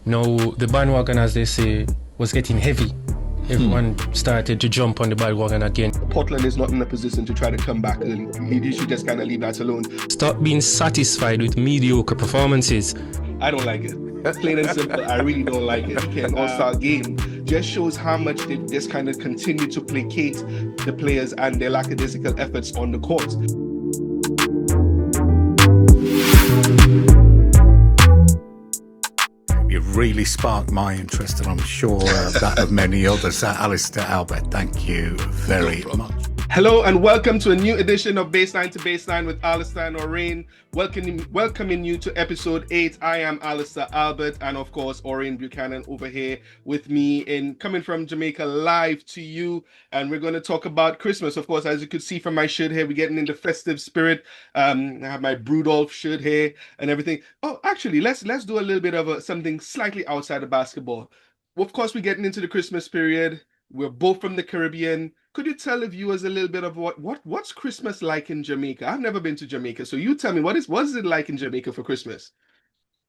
Now, the bandwagon, as they say, was getting heavy. Everyone started to jump on the bandwagon again. Portland is not in a position to try to come back, and he should just kind of leave that alone. Stop being satisfied with mediocre performances. I don't like it. Plain and simple, I really don't like it. An all-star game just shows how much they just kind of continue to placate the players and their lackadaisical efforts on the court. You really sparked my interest, and I'm sure that of many others. Alister, Albert, thank you very much. Hello and welcome to a new edition of Baseline to Baseline with Alister and Orane. Welcoming you to episode 8. I am Alister Albert, and of course Orane Buchanan over here with me coming from Jamaica live to you. And we're going to talk about Christmas. Of course, as you could see from my shirt here, we're getting in the festive spirit. I have my Brudolph shirt here and everything. Oh, actually, let's do a little bit of something slightly outside of basketball. Of course, we're getting into the Christmas period. We're both from the Caribbean. Could you tell the viewers a little bit of what's Christmas like in Jamaica? I've never been to Jamaica, so you tell me what is it like in Jamaica for Christmas?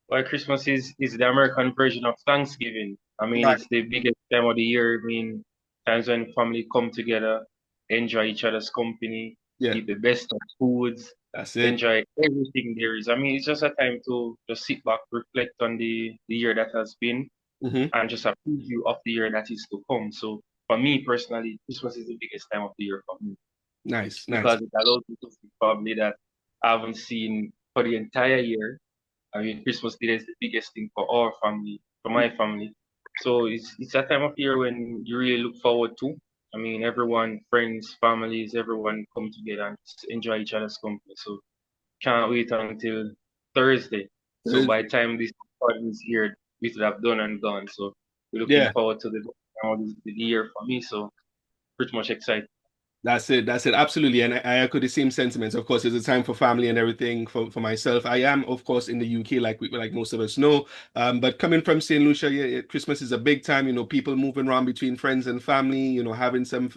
Well, Christmas is the American version of Thanksgiving. I mean, Right. It's the biggest time of the year. I mean, times when family come together, enjoy each other's company, Yeah, eat the best of foods, that's it. enjoy everything there is. I mean, it's just a time to just sit back, reflect on the year that has been, Mm-hmm. and just a preview of the year that is to come. So for me personally, Christmas is the biggest time of the year for me Nice. because it allows me to see family that I haven't seen for the entire year. I mean, Christmas Day is the biggest thing for our family, for my family. So it's a time of year when you really look forward to. I mean, everyone, friends, families, everyone come together and just enjoy each other's company. So can't wait until Thursday. So by the time this recording is here, we should have done and gone. So we're looking Yeah. forward to the year for me. So pretty much excited. That's it. Absolutely. And I echo the same sentiments. Of course, it's a time for family and everything for myself. I am, of course, in the UK, like most of us know. But coming from Saint Lucia, yeah, Christmas is a big time. You know, people moving around between friends and family, you know, having some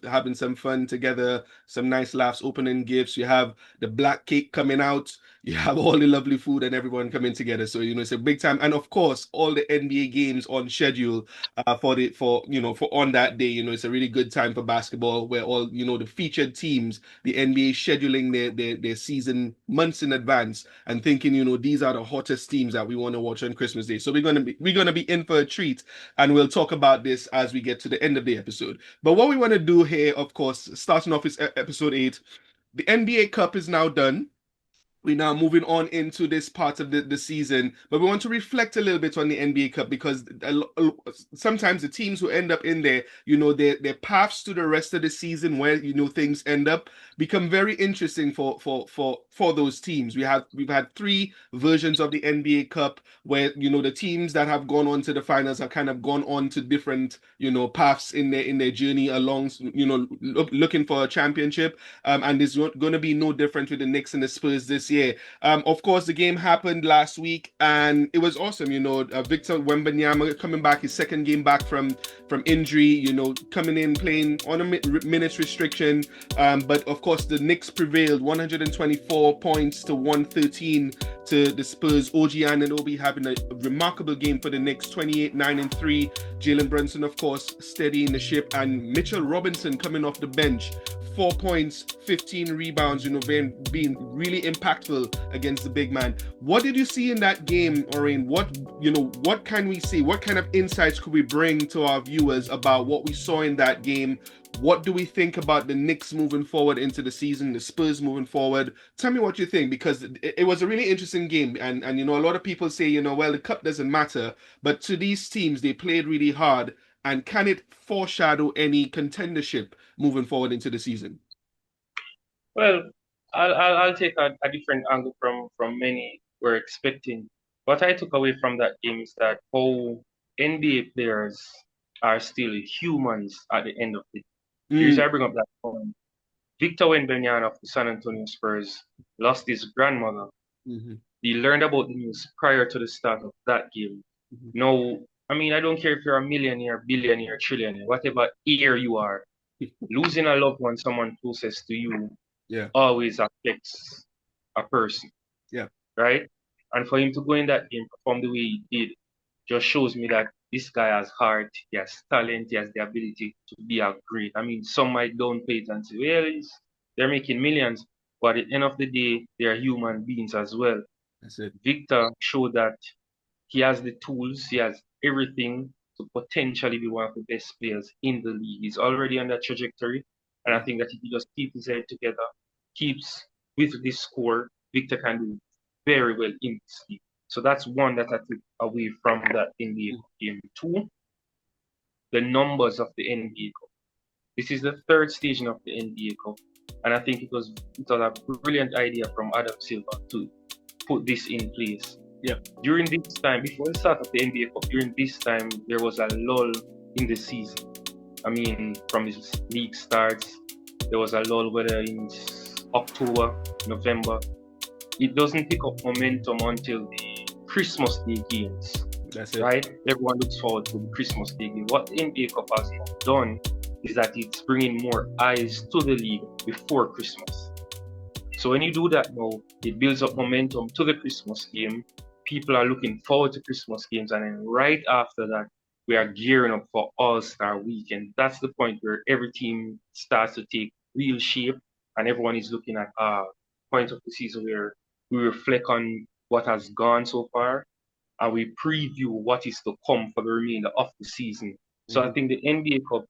fun together, some nice laughs, opening gifts. You have the black cake coming out. You have all the lovely food and everyone coming together. So, you know, it's a big time. And of course, all the NBA games on schedule for on that day. You know, it's a really good time for basketball where all, you know, the featured teams, the NBA scheduling their season months in advance and thinking, you know, these are the hottest teams that we want to watch on Christmas Day. So we're gonna be in for a treat, and we'll talk about this as we get to the end of the episode. But what we want to do here, of course, starting off is episode 8. The NBA Cup is now done. We're now moving on into this part of the season, but we want to reflect a little bit on the NBA Cup because sometimes the teams who end up in there, you know, their paths to the rest of the season, where, you know, things end up, become very interesting for those teams. We've had 3 versions of the NBA Cup where, you know, the teams that have gone on to the finals have kind of gone on to different, you know, paths in their journey along, you know, looking for a championship. And there's going to be no different with the Knicks and the Spurs this year. Of course, the game happened last week, and it was awesome. You know, Victor Wembanyama coming back, his second game back from injury. You know, coming in playing on a minutes restriction. But of course, the Knicks prevailed, 124 points to 113 to the Spurs. OG Anunoby having a remarkable game for the Knicks, 28, 9 and 3. Jalen Brunson, of course, steadying the ship, and Mitchell Robinson coming off the bench. 4 points, 15 rebounds, you know, being really impactful against the big man. What did you see in that game, Orane? What can we see? What kind of insights could we bring to our viewers about what we saw in that game? What do we think about the Knicks moving forward into the season, the Spurs moving forward? Tell me what you think, because it was a really interesting game. And you know, a lot of people say, you know, well, the cup doesn't matter, but to these teams, they played really hard. And can it foreshadow any contendership moving forward into the season? Well, I'll take a different angle from many were expecting. What I took away from that game is that how NBA players are still humans at the end of the day. The Mm, reason I bring up that point, Victor Wembanyama of the San Antonio Spurs lost his grandmother. mhm, He learned about the news prior to the start of that game. mhm. Now, I mean, I don't care if you're a millionaire, billionaire, trillionaire, whatever year you are, losing a loved one, someone closest to you, Yeah, always affects a person, yeah, right? And for him to go in that game, perform the way he did, just shows me that this guy has heart, he has talent, he has the ability to be a great. I mean, some might downplay it and say, well, they're making millions, but at the end of the day, they are human beings as well. that's it. Victor showed that he has the tools, he has everything to potentially be one of the best players in the league. He's already on that trajectory, and I Yeah. think that if he just keeps his head together, keeps with this score, Victor can do very well in this league. So that's one that I took away from that NBA Cup game. Two, the numbers of the NBA Cup. This is the third staging of the NBA Cup, and I think it was a brilliant idea from Adam Silver to put this in place. Yeah. During this time, before the start of the NBA Cup, during this time, there was a lull in the season. I mean, from the league starts, there was a lull, whether in October, November. It doesn't pick up momentum until the Christmas Day games, That's it. right? Everyone looks forward to the Christmas Day game. What the NBA Cup has now done is that it's bringing more eyes to the league before Christmas. So when you do that now, it builds up momentum to the Christmas game. People are looking forward to Christmas games, and then right after that, we are gearing up for All-Star Week, and that's the point where every team starts to take real shape, and everyone is looking at point of the season where we reflect on what has gone so far, and we preview what is to come for the remainder of the season. So I think the NBA Cup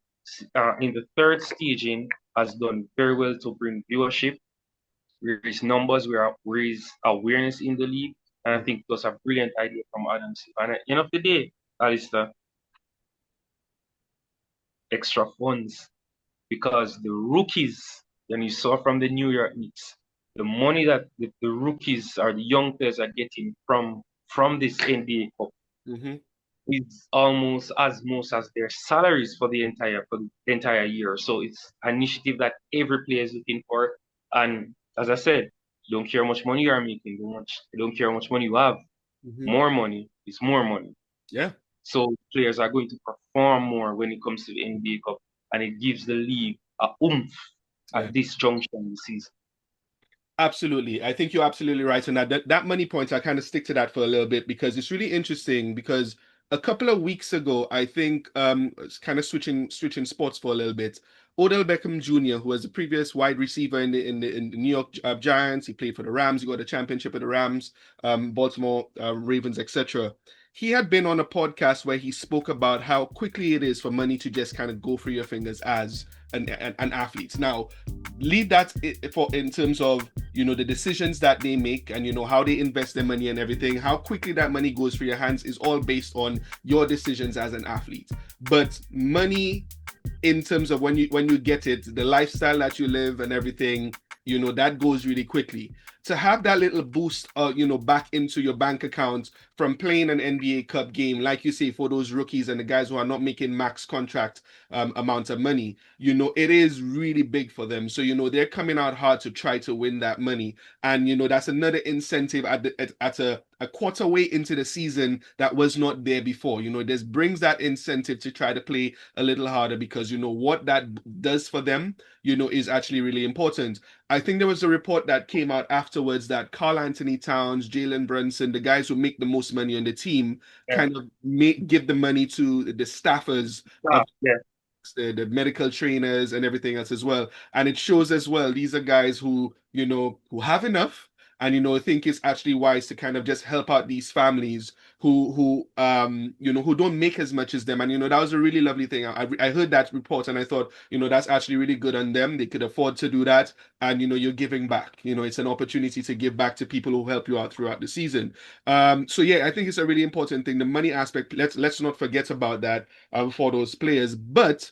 in the third staging has done very well to bring viewership, raise numbers, raise awareness in the league. And I think it was a brilliant idea from Adam Silver. And at the end of the day, Alistair, extra funds, because the rookies, and you saw from the New York Knicks, the money that the rookies or the young players are getting from this NBA Cup Mhm. is almost as much as their salaries for the entire year. So it's an initiative that every player is looking for. And as I said, you don't care how much money you are making, you don't care how much money you have. Mhm. More money is more money. Yeah. So players are going to perform more when it comes to the NBA Cup, and it gives the league a oomph Yeah. at this junction in the season. Absolutely. I think you're absolutely right on that. That money point, I kind of stick to that for a little bit because it's really interesting because a couple of weeks ago, I think it's kind of switching sports for a little bit. Odell Beckham Jr., who was the previous wide receiver in the New York Giants, he played for the Rams, he got a championship with the Rams, Baltimore Ravens, etc. He had been on a podcast where he spoke about how quickly it is for money to just kind of go through your fingers as an athlete. Now, leave that for in terms of the decisions that they make and how they invest their money and everything. How quickly that money goes through your hands is all based on your decisions as an athlete. But money, in terms of when you get it, the lifestyle that you live and everything, that goes really quickly. To have that little boost, back into your bank account from playing an NBA Cup game, like you say, for those rookies and the guys who are not making max contract amount of money, it is really big for them. So they're coming out hard to try to win that money, and that's another incentive at a quarter way into the season that was not there before. This brings that incentive to try to play a little harder because what that does for them, is actually really important. I think there was a report that came out afterwards that Karl Anthony Towns, Jalen Brunson, the guys who make the most money on the team, kind of give the money to the staffers of the medical trainers and everything else as well. And it shows as well, these are guys who have enough and think it's actually wise to kind of just help out these families who don't make as much as them. And that was a really lovely thing. I heard that report and I thought that's actually really good on them. They could afford to do that, and you're giving back. It's an opportunity to give back to people who help you out throughout the season. So yeah, I think it's a really important thing. The money aspect, let's not forget about that for those players. But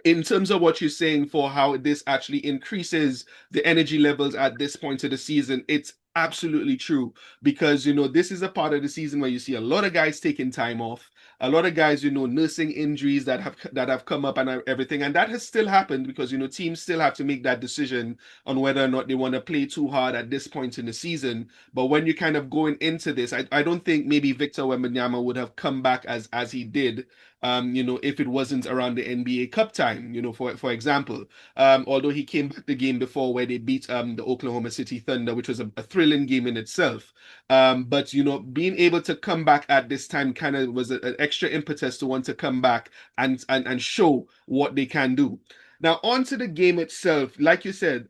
in terms of what you're saying for how this actually increases the energy levels at this point of the season, it's Absolutely true. Because, this is a part of the season where you see a lot of guys taking time off, a lot of guys, nursing injuries that have come up and everything. And that has still happened because, teams still have to make that decision on whether or not they want to play too hard at this point in the season. But when you're kind of going into this, I don't think maybe Victor Wembanyama would have come back as he did, if it wasn't around the NBA Cup time, for example. Although he came back the game before where they beat the Oklahoma City Thunder, which was a thrilling game in itself. But being able to come back at this time kind of was an extra impetus to want to come back and show what they can do. Now, on to the game itself. Like you said,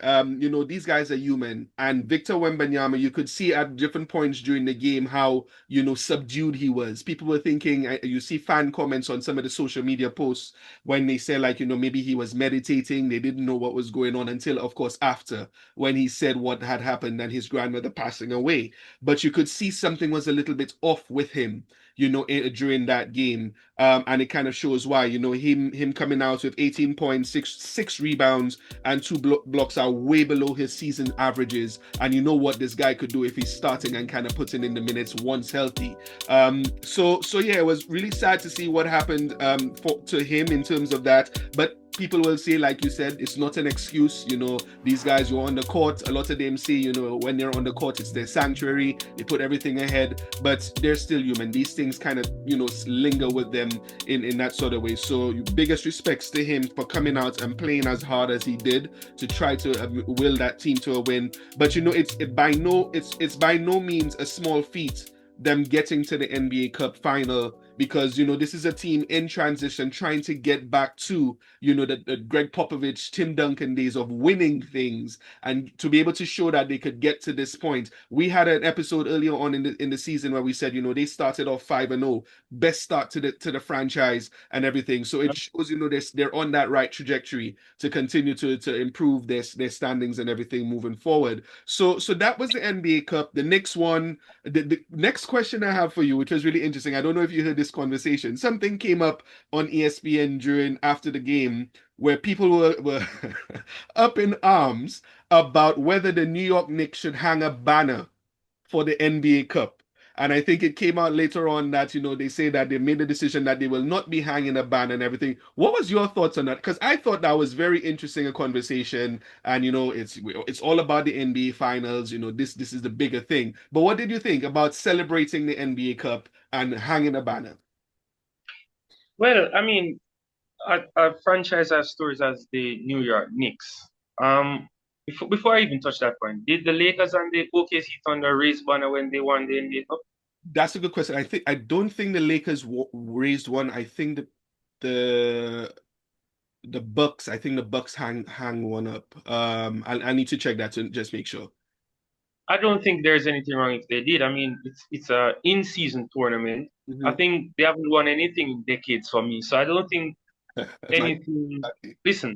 these guys are human. And Victor Wembanyama, you could see at different points during the game how, subdued he was. People were thinking, you see fan comments on some of the social media posts when they say, like, maybe he was meditating. They didn't know what was going on until, of course, after when he said what had happened and his grandmother passing away. But you could see something was a little bit off with him, during that game. And it kind of shows why, him coming out with 18 points, six rebounds, and two blocks are way below his season averages. And you know what this guy could do if he's starting and kind of putting in the minutes once healthy. So yeah, it was really sad to see what happened to him in terms of that. But people will say, like you said, it's not an excuse. These guys were on the court. A lot of them say, when they're on the court, it's their sanctuary. They put everything ahead, but they're still human. These things kind of, linger with them in that sort of way. So biggest respects to him for coming out and playing as hard as he did to try to will that team to a win. But it's by no means a small feat them getting to the NBA Cup final, because this is a team in transition trying to get back to the Greg Popovich, Tim Duncan days of winning things, and to be able to show that they could get to this point. We had an episode earlier on in the season where we said they started off 5-0, best start to the franchise and everything. So it shows they're on that right trajectory to continue to improve their standings and everything moving forward. So that was the NBA Cup. The Knicks won. The next question I have for you, which was really interesting, I don't know if you heard this conversation. Something came up on ESPN after the game where people were up in arms about whether the New York Knicks should hang a banner for the NBA Cup. And I think it came out later on that, they say that they made the decision that they will not be hanging a banner and everything. What was your thoughts on that? Because I thought that was very interesting, a conversation. And, it's all about the NBA finals. This is the bigger thing. But what did you think about celebrating the NBA Cup and hanging a banner? Well, I mean, a franchise as stories as the New York Knicks. Before I even touch that point, did the Lakers and the OKC Thunder raise banner when they won the NBA Cup? That's a good question. I don't think the Lakers raised one. I think the Bucks. I think the Bucks hang one up. I need to check that to just make sure. I don't think there's anything wrong if they did. I mean, it's a in-season tournament. Mm-hmm. I think they haven't won anything in decades for me, so I don't think anything. Listen,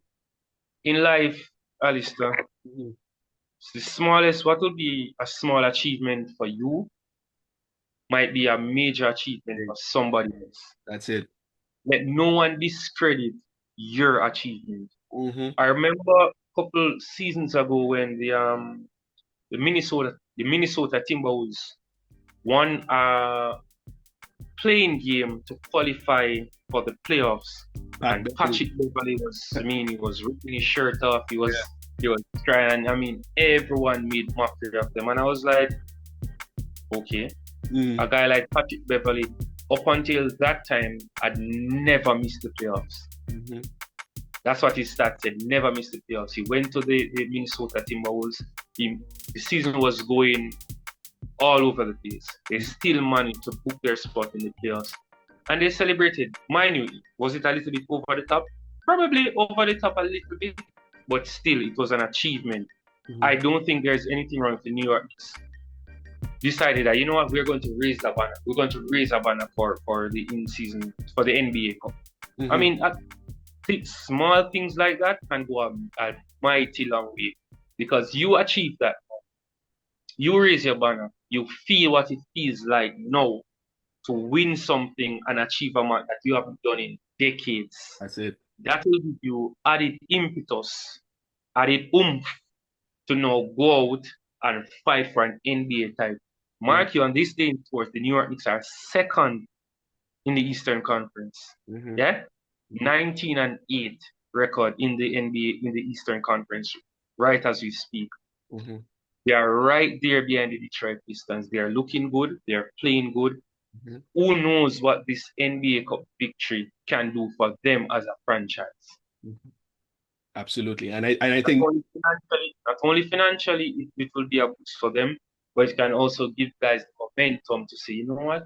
in life, Alister, the smallest, what will be a small achievement for you might be a major achievement for somebody else. That's it. Let no one discredit your achievement. Mm-hmm. I remember a couple seasons ago when the Minnesota Timberwolves won a playing game to qualify for the playoffs. And Patrick Beverley he was ripping his shirt off. He was trying. I mean, everyone made mockery of them, and I was like, okay, a guy like Patrick Beverley, up until that time, had never missed the playoffs. Mm-hmm. That's what his stats said. Never missed the playoffs. He went to the Minnesota Timberwolves. The season was going all over the place. They still managed to book their spot in the playoffs. And they celebrated. Mind you, was it a little bit over the top? Probably over the top a little bit. But still, it was an achievement. Mm-hmm. I don't think there's anything wrong with the New York Knicks. Decided that, you know what, we're going to raise the banner. We're going to raise a banner for the in-season, for the NBA Cup. Mm-hmm. I mean, small things like that can go a mighty long way, because you achieve that. You raise your banner. You feel what it feels like now to win something and achieve a mark that you haven't done in decades. That's it. That will give you added impetus, added oomph to now go out and fight for an NBA title. Mm-hmm. Mark you, on this day in sports, the New York Knicks are second in the Eastern Conference. Mm-hmm. Yeah? 19-8 record in the NBA in the Eastern Conference, right as we speak. Mm-hmm. They are right there behind the Detroit Pistons. They are looking good. They are playing good. Mm-hmm. Who knows what this NBA Cup victory can do for them as a franchise? Mm-hmm. Absolutely, and I Not think only financially, it will be a boost for them, but it can also give guys the momentum to say, you know what,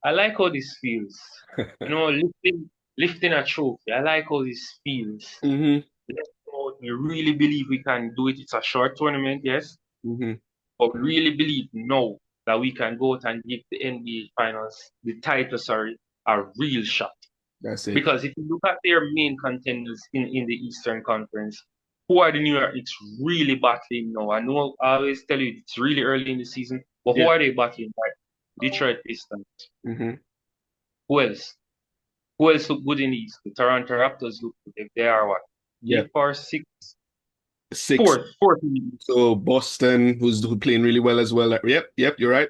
I like how this feels. You know, lifting a trophy. I like how this feels. mm-hmm. Let's go out. We really believe we can do it. It's a short tournament, yes, Mm-hmm. but we really believe now that we can go out and give the NBA Finals, the title, a real shot. That's it. Because if you look at their main contenders in the Eastern Conference, who are the New York Knicks really battling now? I know I always tell you it's really early in the season, but who Yeah. are they battling? Right? Detroit Pistons. Mm-hmm. Who else? Who else look good in the East? The Toronto Raptors look good. If they are what? Yeah. 8 or 6? Six. Fourth in the East. So Boston, who's playing really well as well. Yep, you're right.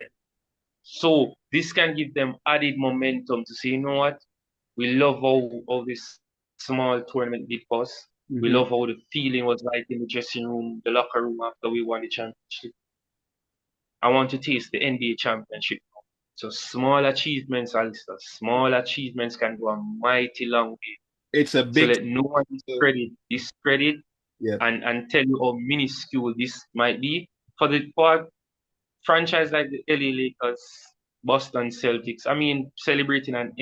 So this can give them added momentum to say, you know what? We love how this small tournament did for us. We Mm-hmm. love how the feeling was like in the dressing room, the locker room after we won the championship. I want to taste the NBA championship. So small achievements, Alistair, small achievements can go a mighty long way. It's a So big. let no one discredit Yeah. and tell you how minuscule this might be. For a franchise like the LA Lakers, Boston Celtics, I mean, celebrating an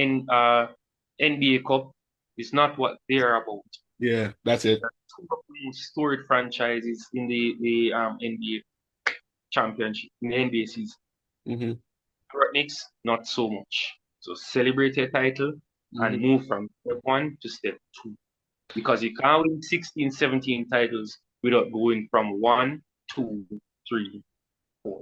NBA Cup is not what they're about. Yeah, that's it. Two of the most storied franchises in the NBA championship, in the NBA season. Mm-hmm. Knicks, not so much. So celebrate your title and move from step 1 to step 2. Because you can't win 16, 17 titles without going from 1, 2, 3, 4.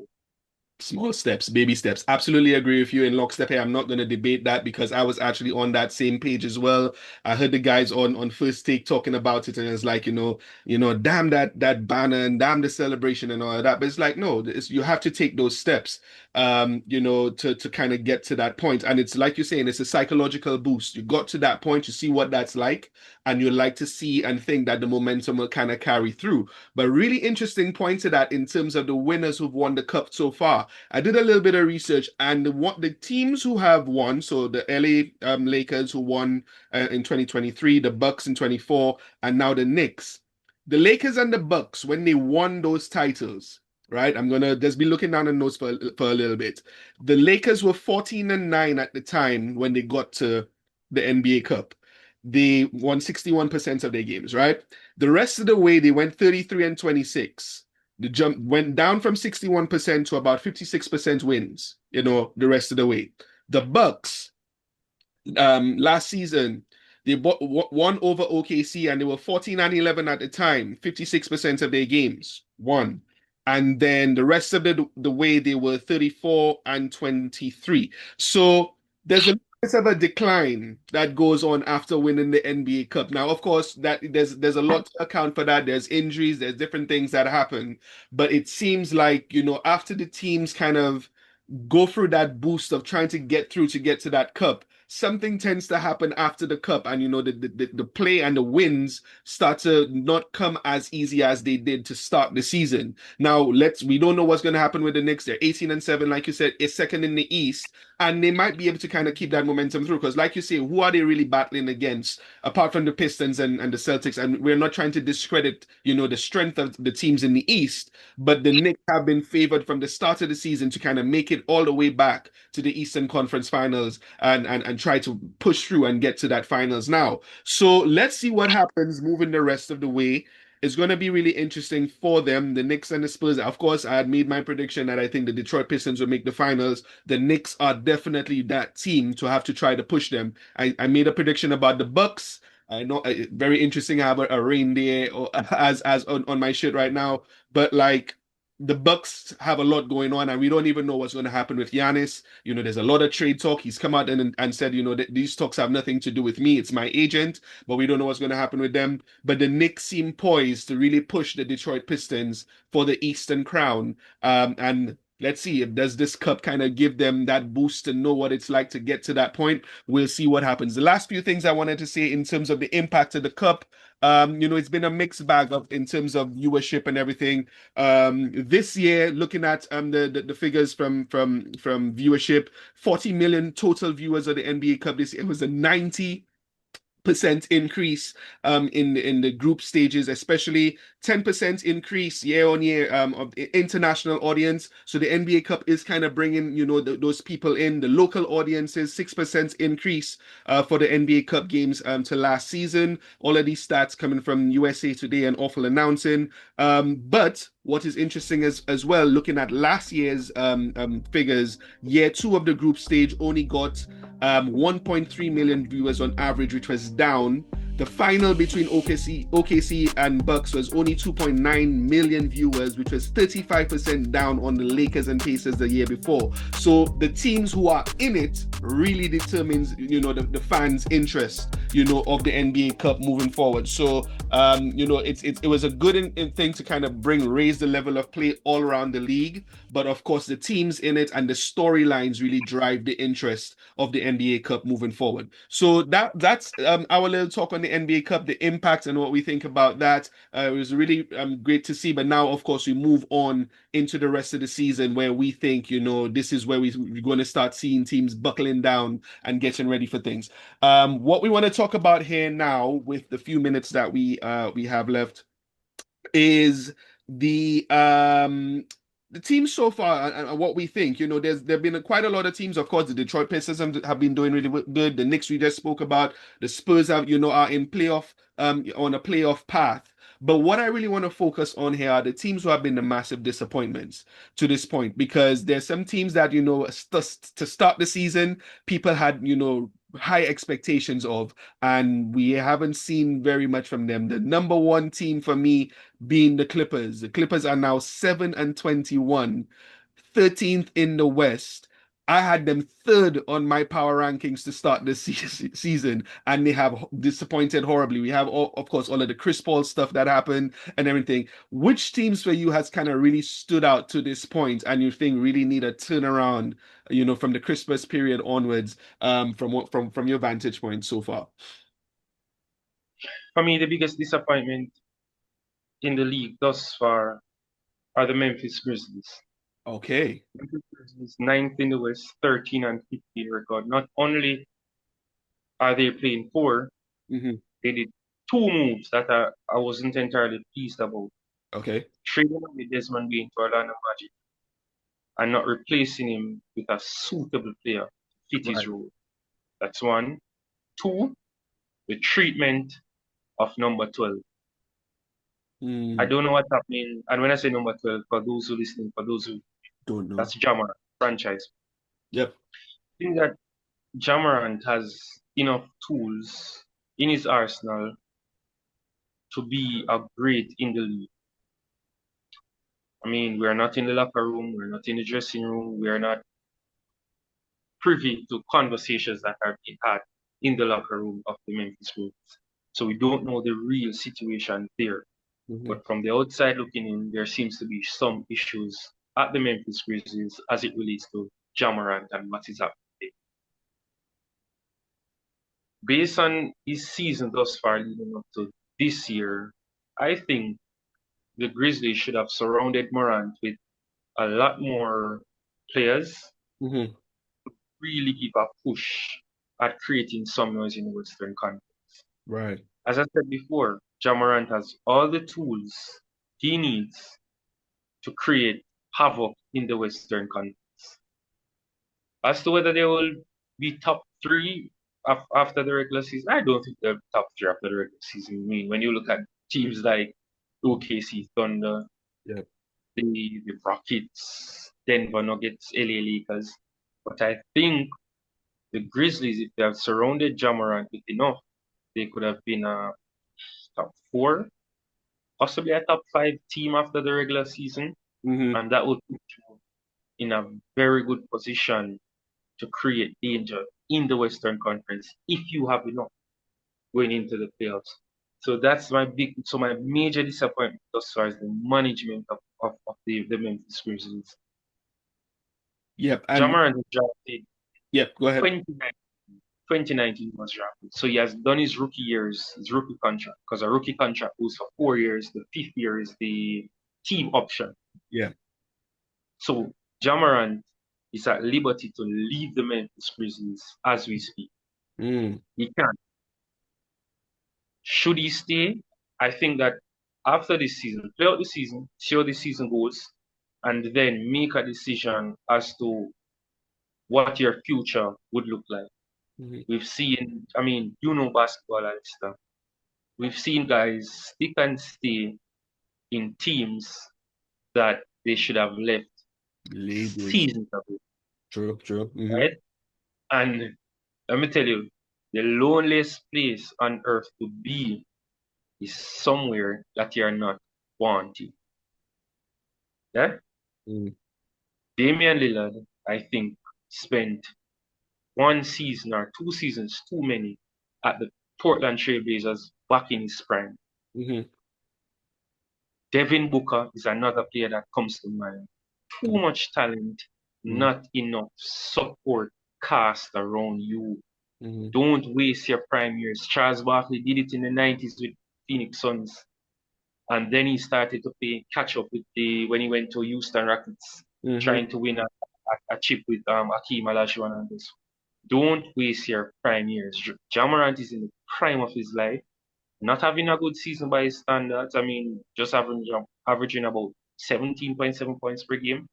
Small steps, baby steps. Absolutely agree with you in lockstep here. I'm not going to debate that because I was actually on that same page as well. I heard the guys on First Take talking about it, and it's like, damn that banner and damn the celebration and all of that. But it's like, no, you have to take those steps, to kind of get to that point. And it's like you're saying, it's a psychological boost. You got to that point, you see what that's like, and you like to see and think that the momentum will kind of carry through. But really interesting point to that in terms of the winners who've won the cup so far. I did a little bit of research, and the teams who have won, so the LA Lakers who won in 2023, the Bucks in 24, and now the Knicks. The Lakers and the Bucks, when they won those titles, right? I'm gonna just be looking down the notes for a little bit. The Lakers were 14-9 at the time when they got to the NBA Cup. They won 61% of their games, right? The rest of the way, they went 33-26. The jump went down from 61% to about 56% wins, the rest of the way. The Bucks, last season, they won over OKC, and they were 14-11 at the time, 56% of their games won. And then the rest of the way, they were 34-23. So there's a bit of a decline that goes on after winning the NBA Cup. Now, of course, that there's a lot to account for that. There's injuries, there's different things that happen. But it seems like, after the teams kind of go through that boost of trying to get through to get to that cup, something tends to happen after the cup, and the play and the wins start to not come as easy as they did to start the season. Now we don't know what's going to happen with the Knicks. They're 18-7, like you said, is second in the East, and they might be able to kind of keep that momentum through, because like you say, who are they really battling against apart from the Pistons and the Celtics? And we're not trying to discredit the strength of the teams in the East, but the Knicks have been favored from the start of the season to kind of make it all the way back to the Eastern Conference Finals and try to push through and get to that finals now. So let's see what happens moving the rest of the way. It's going to be really interesting for them, the Knicks and the Spurs. Of course, I had made my prediction that I think the Detroit Pistons will make the finals. The Knicks are definitely that team to have to try to push them. I made a prediction about the Bucks. I know, very interesting. I have a reindeer as on my shirt right now, but like, the Bucks have a lot going on, and we don't even know what's going to happen with Giannis. There's a lot of trade talk. He's come out and said, these talks have nothing to do with me. It's my agent, but we don't know what's going to happen with them. But the Knicks seem poised to really push the Detroit Pistons for the Eastern crown. And let's see if does this cup kind of give them that boost to know what it's like to get to that point. We'll see what happens. The last few things I wanted to say in terms of the impact of the cup. It's been a mixed bag in terms of viewership and everything. This year, looking at the figures from viewership, 40 million total viewers of the NBA Cup this year. It was a 90% increase in the group stages, especially 10% increase year on year of the international audience. So the NBA Cup is kind of bringing those people in. The local audiences, 6% increase for the NBA Cup games to last season. All of these stats coming from USA Today and Awful Announcing. But what is interesting as well, looking at last year's figures, year 2 of the group stage only got 1.3 million viewers on average, which was down. The final between OKC and Bucks was only 2.9 million viewers, which was 35% down on the Lakers and Pacers the year before. So the teams who are in it really determines, the fans' interest, of the NBA Cup moving forward. So, it was a good thing to kind of raise the level of play all around the league. But of course, the teams in it and the storylines really drive the interest of the NBA Cup moving forward. So that's our little talk on the NBA Cup, the impact and what we think about that. It was really great to see. But now, of course, we move on into the rest of the season where we think, this is where we're going to start seeing teams buckling down and getting ready for things. What we want to talk about here now, with the few minutes that we have left, is the team so far and what we think. There've been quite a lot of teams. Of course, the Detroit Pistons have been doing really good. The Knicks we just spoke about. The Spurs are in playoff on a playoff path. But what I really want to focus on here are the teams who have been the massive disappointments to this point, because there's some teams that to start the season people had high expectations of, and we haven't seen very much from them. The number one team for me being the Clippers. The Clippers are now 7-21, 13th in the West. I had them third on my power rankings to start this season, and they have disappointed horribly. We have, of course, all of the Chris Paul stuff that happened and everything. Which teams for you has kind of really stood out to this point, and you think really need a turnaround, from the Christmas period onwards, from your vantage point so far? For me, the biggest disappointment in the league thus far are the Memphis Grizzlies. Okay. Memphis Grizzlies, 9th in the West, 13-15 record. Not only are they playing poor, Mm-hmm. they did 2 moves that I wasn't entirely pleased about. Okay. Trading away Desmond Bain to Orlando Magic and not replacing him with a suitable player to fit his role. That's one. 2, the treatment of number 12. I don't know what's happening. And when I say number 12, for those who listening, for those who don't know, that's Ja Morant, franchise. Yep. I think that Ja Morant has enough tools in his arsenal to be a great in the league. I mean, we're not in the locker room, we're not in the dressing room, we're not privy to conversations that are being had in the locker room of the Memphis Grizzlies. So we don't know the real situation there. Mm-hmm. But from the outside looking in, there seems to be some issues at the Memphis Grizzlies as it relates to Ja Morant and what is happening there. Based on his season thus far leading up to this year, I think the Grizzlies should have surrounded Morant with a lot more players to really give a push at creating some noise in the Western Conference. Right. As I said before, Ja Morant has all the tools he needs to create havoc in the Western Conference. As to whether they will be top 3 after the regular season, I don't think they're top 3 after the regular season. I mean, when you look at teams like OKC Thunder, the Rockets, Denver Nuggets, LA Lakers. But I think the Grizzlies, if they have surrounded Ja Morant with enough, they could have been a top 4, possibly a top 5 team after the regular season. and that would put you in a very good position to create danger in the Western Conference if you have enough going into the playoffs. So that's my major disappointment as far as the management of the Memphis Grizzlies. Yep. Ja And Morant was drafted yep, go ahead. 2019 was drafted. So he has done his rookie contract, because a rookie contract goes for 4 years. The 5th year is the team option. Yeah. So Ja Morant is at liberty to leave the Memphis Grizzlies as we speak. He can. Should he stay? I think that after this season, play out the season, see how the season goes, and then make a decision as to what your future would look like. We've seen, basketball, Alistair. We've seen guys stick and stay in teams that they should have left seasons ago. True. Right? And let me tell you, the loneliest place on earth to be is somewhere that you're not wanted. Yeah? Damian Lillard, I think, spent 1 season or 2 seasons too many at the Portland Trail Blazers back in his prime. Devin Booker is another player that comes to mind. Too much talent, not enough support cast around you. Don't waste your prime years. Charles Barkley did it in the 90s with Phoenix Suns. And then he started to play catch up with when he went to Houston Rockets, trying to win a chip with Hakeem Olajuwon and this. Don't waste your prime years. Ja Morant is in the prime of his life, not having a good season by his standards. Just averaging about 17.7 points per game.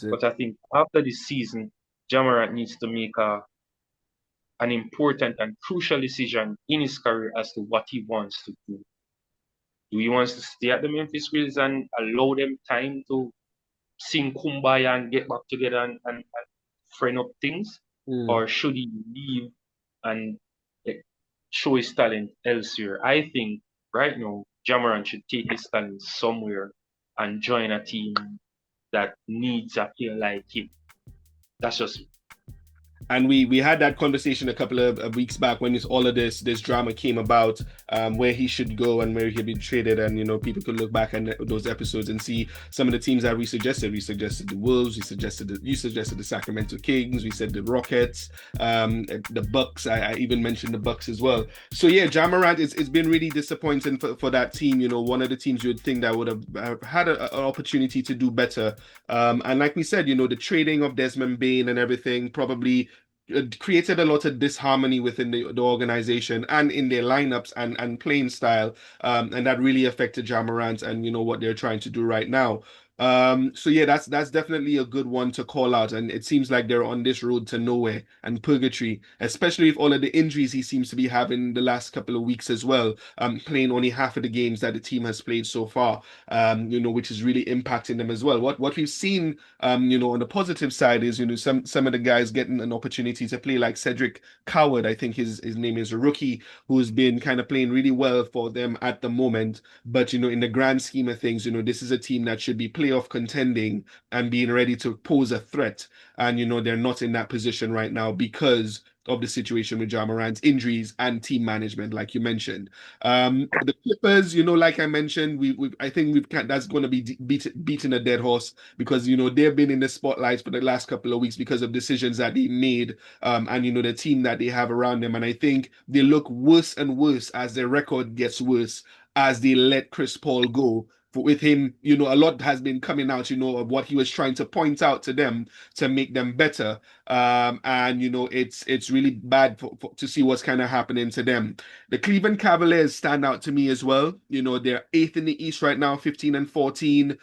But I think after this season, Ja Morant needs to make an important and crucial decision in his career as to what he wants to do. Do he wants to stay at the Memphis Grizzlies and allow them time to sing Kumbaya and get back together and friend up things? Or should he leave and show his talent elsewhere? I think right now, Ja Morant should take his talent somewhere and join a team that needs a player like him. That's just me. And we had that conversation a couple of weeks back when all of this drama came about, where he should go and where he'd be traded, and people could look back at those episodes and see some of the teams that we suggested. We suggested the Wolves, you suggested the Sacramento Kings, we said the Rockets, the Bucks. I even mentioned the Bucks as well. So yeah, Ja Morant, it's been really disappointing for that team. One of the teams you would think that would have had an opportunity to do better. And like we said, the trading of Desmond Bane and everything probably created a lot of disharmony within the organization and in their lineups and playing style, and that really affected Ja Morant and what they're trying to do right now. So yeah, that's definitely a good one to call out, and it seems like they're on this road to nowhere and purgatory, especially with all of the injuries he seems to be having the last couple of weeks as well, playing only half of the games that the team has played so far, which is really impacting them as well. What we've seen, on the positive side is, some of the guys getting an opportunity to play, like Cedric Coward, I think his name is, a rookie who's been kind of playing really well for them at the moment. But in the grand scheme of things, this is a team that should be playoff contending and being ready to pose a threat, and they're not in that position right now because of the situation with Ja Morant's injuries and team management, like you mentioned. The Clippers, like I mentioned, I think that's going to be beating a dead horse, because they've been in the spotlight for the last couple of weeks because of decisions that they made, and the team that they have around them, and I think they look worse and worse as their record gets worse as they let Chris Paul go. With him, a lot has been coming out, of what he was trying to point out to them to make them better. And it's really bad to see what's kind of happening to them. The Cleveland Cavaliers stand out to me as well. They're 8th in the East right now, 15-14.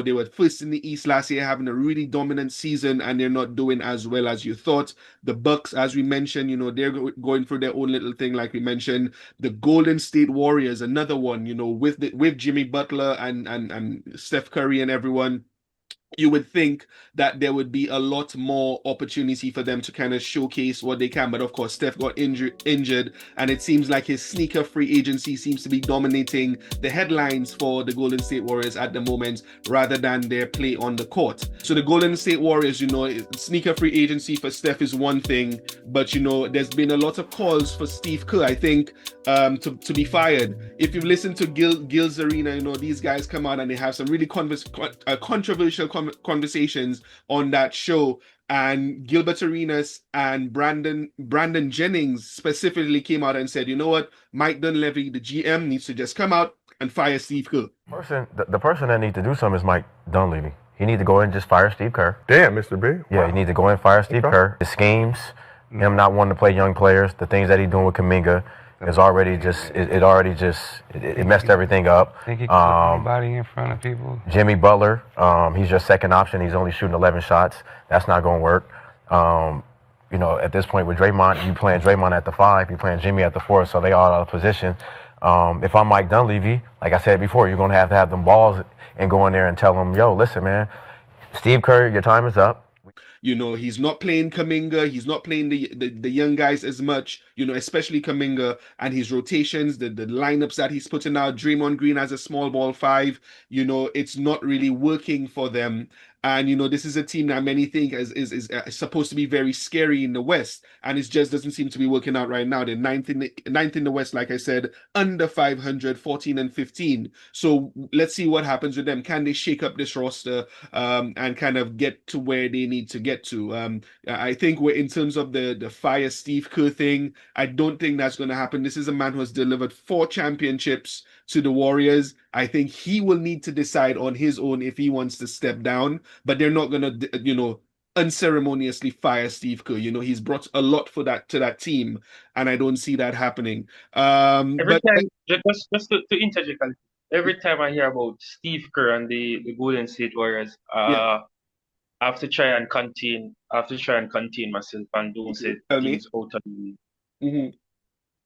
They were first in the East last year, having a really dominant season, and they're not doing as well as you thought. The Bucks, as we mentioned, they're going through their own little thing, like we mentioned. The Golden State Warriors, another one, with Jimmy Butler and Steph Curry and everyone. you would think that there would be a lot more opportunity for them to kind of showcase what they can. But of course, Steph got injured, and it seems like his sneaker free agency seems to be dominating the headlines for the Golden State Warriors at the moment, rather than their play on the court. So the Golden State Warriors, sneaker free agency for Steph is one thing, but there's been a lot of calls for Steve Kerr, I think, to be fired. If you've listened to Gil's Arena, these guys come out and they have some really controversial conversations on that show, and Gilbert Arenas and Brandon Jennings specifically came out and said, you know what, Mike Dunleavy, the GM, needs to just come out and fire Steve Kerr. The person that needs to do something is Mike Dunleavy. He needs to go in and just fire Steve Kerr. Damn, Mr. B. Yeah, wow. He needs to go in and fire Steve Kerr. The schemes, him not wanting to play young players, the things that he's doing with Kuminga, is already just it messed everything up. Think he can put anybody in front of people? Jimmy Butler, he's your second option. He's only shooting 11 shots. That's not going to work. At this point with Draymond, you playing Draymond at the 5, you playing Jimmy at the 4, so they all out of position. If I'm Mike Dunleavy, like I said before, you're going to have them balls and go in there and tell them, yo, listen, man, Steve Kerr, your time is up. He's not playing Kuminga. He's not playing the young guys as much, especially Kuminga, and his rotations, the lineups that he's putting out, Draymond Green as a small ball 5, it's not really working for them. And, this is a team that many think is supposed to be very scary in the West. And it just doesn't seem to be working out right now. They're ninth in the West, like I said, under 500, 14-15. So let's see what happens with them. Can they shake up this roster and kind of get to where they need to get to? I think in terms of the fire Steve Kerr thing, I don't think that's going to happen. This is a man who has delivered 4 championships to the Warriors. I think he will need to decide on his own if he wants to step down, but they're not going to, unceremoniously fire Steve Kerr. He's brought a lot to that team, and I don't see that happening. Every time, just to interject, every time I hear about Steve Kerr and the Golden State Warriors, I have to try and contain myself and don't say things out of the way.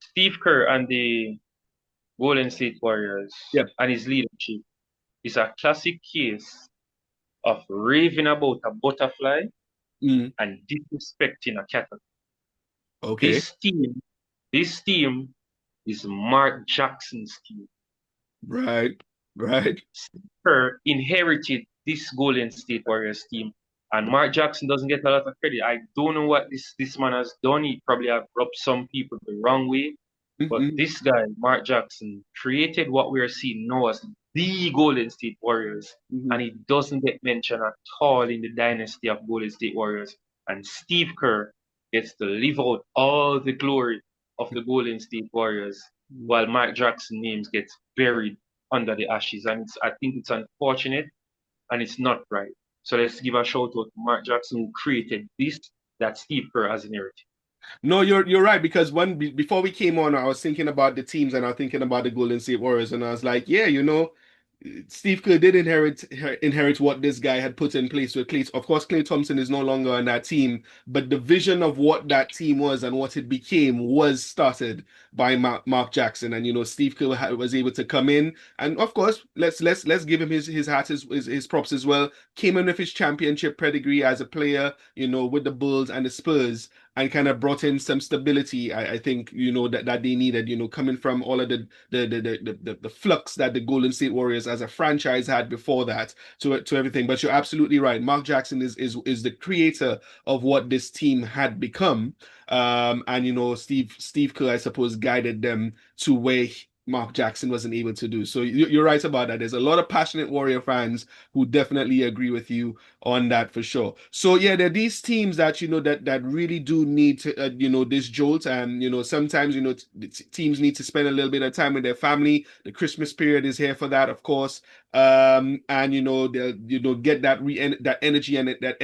Steve Kerr and the Golden State Warriors and his leadership is a classic case of raving about a butterfly and disrespecting a cattle. Okay. This team is Mark Jackson's team. Right. Steve Kerr inherited this Golden State Warriors team, and Mark Jackson doesn't get a lot of credit. I don't know what this man has done. He probably have rubbed some people the wrong way. But this guy, Mark Jackson, created what we are seeing now as the Golden State Warriors, and he doesn't get mentioned at all in the dynasty of Golden State Warriors. And Steve Kerr gets to live out all the glory of the Golden State Warriors, while Mark Jackson's name gets buried under the ashes. And I think it's unfortunate, and it's not right. So let's give a shout out to Mark Jackson, who created this that Steve Kerr has inherited. No, you're right, because before we came on, I was thinking about the teams and I was thinking about the Golden State Warriors, and I was like, yeah, Steve Kerr did inherit what this guy had put in place with Klay. Of course, Klay Thompson is no longer on that team, but the vision of what that team was and what it became was started by Mark Jackson. And Steve Kerr was able to come in, and of course, let's give him his hat, his props as well. Came in with his championship pedigree as a player, with the Bulls and the Spurs, and kind of brought in some stability. I think that they needed. Coming from all of the flux that the Golden State Warriors as a franchise had before that to everything. But you're absolutely right. Mark Jackson is the creator of what this team had become. And Steve Kerr, I suppose, guided them to where Mark Jackson wasn't able to do. So you're right about that. There's a lot of passionate Warrior fans who definitely agree with you on that for sure. So yeah, there are these teams that that really do need to this jolt, and sometimes teams need to spend a little bit of time with their family. The Christmas period is here for that, of course. And they'll get that energy and that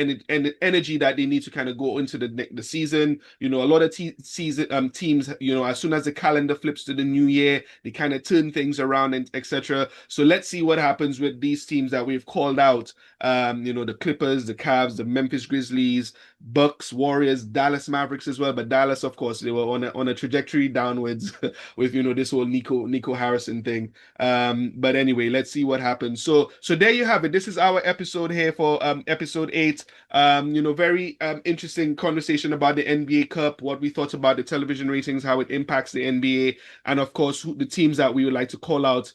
energy that they need to kind of go into the season. A lot of teams, as soon as the calendar flips to the new year, they kind of turn things around and etc. So let's see what happens with these teams that we've called out The Clippers, the Cavs, the Memphis Grizzlies, Bucks, Warriors, Dallas Mavericks as well. But Dallas, of course, they were on a trajectory downwards with this whole Nico Harrison thing. But anyway, let's see what happens. So there you have it. This is our episode here for episode 8. Very interesting conversation about the NBA Cup, what we thought about the television ratings, how it impacts the NBA, and of course the teams that we would like to call out,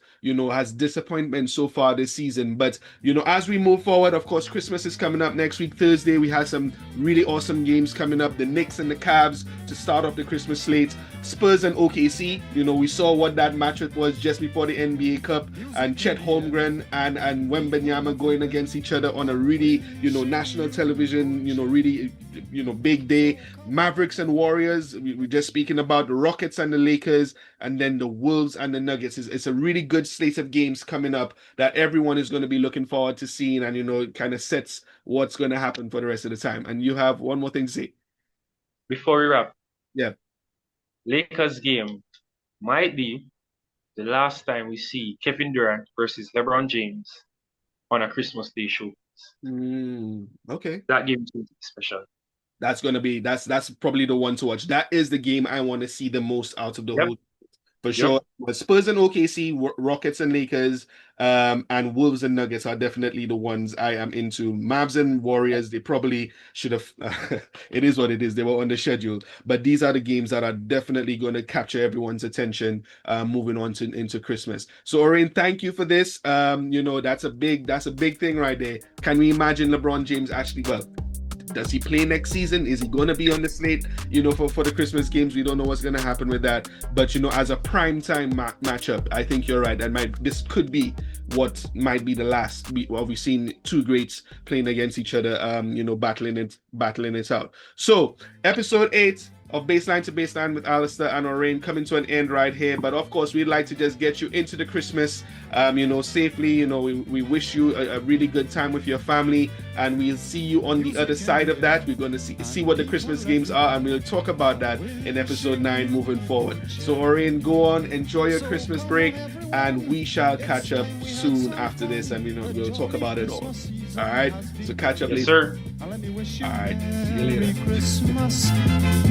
as disappointment so far this season. But as we move forward, of course, Christmas is coming up next week, Thursday. We have some really awesome games coming up. The Knicks and the Cavs to start off the Christmas slate. Spurs and OKC. We saw what that matchup was just before the NBA Cup, and Chet Holmgren and Wembanyama going against each other on a really national television, really big day. Mavericks and Warriors. We're just speaking about the Rockets and the Lakers, and then the Wolves and the Nuggets. It's a really good slate of games coming up that everyone is going to be looking forward to seeing, and it kind of sets what's going to happen for the rest of the time. And you have one more thing to say before we wrap. Yeah. Lakers game might be the last time we see Kevin Durant versus LeBron James on a Christmas Day show. Okay. That game is special. That's probably the one to watch. That is the game I want to see the most out of the whole. For sure. But Spurs and OKC, Rockets and Lakers, and Wolves and Nuggets are definitely the ones I am into. Mavs and Warriors, they probably should have. It is what it is. They were on the schedule. But these are the games that are definitely going to capture everyone's attention moving on into Christmas. So, Orane, thank you for this. That's a big thing right there. Can we imagine LeBron James actually, does he play next season? Is he going to be on the slate, for the Christmas games? We don't know what's going to happen with that. But, as a prime time matchup, I think you're right. This could be what might be the last. We've seen two greats playing against each other, battling it out. So, episode 8 of Baseline to Baseline with Alister and Orane coming to an end right here. But of course, we'd like to just get you into the Christmas, safely. We wish you a really good time with your family, and we'll see you on the other side of that. We're going to see what the Christmas games are, and we'll talk about that in episode 9 moving forward. So Orane, go on, enjoy your Christmas break, and we shall catch up soon after this, and we'll talk about it all. All right, so catch up later. Sir. All right, see you later.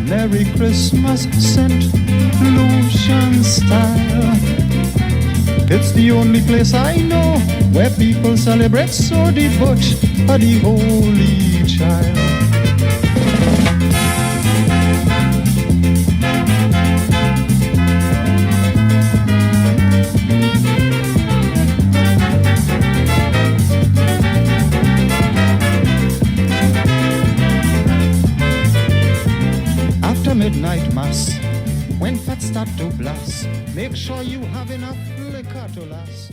Merry Christmas, Saint Lucian style. It's the only place I know where people celebrate so devout the Holy Child. Midnight mass, when fats start to blast, make sure you have enough liquor to last.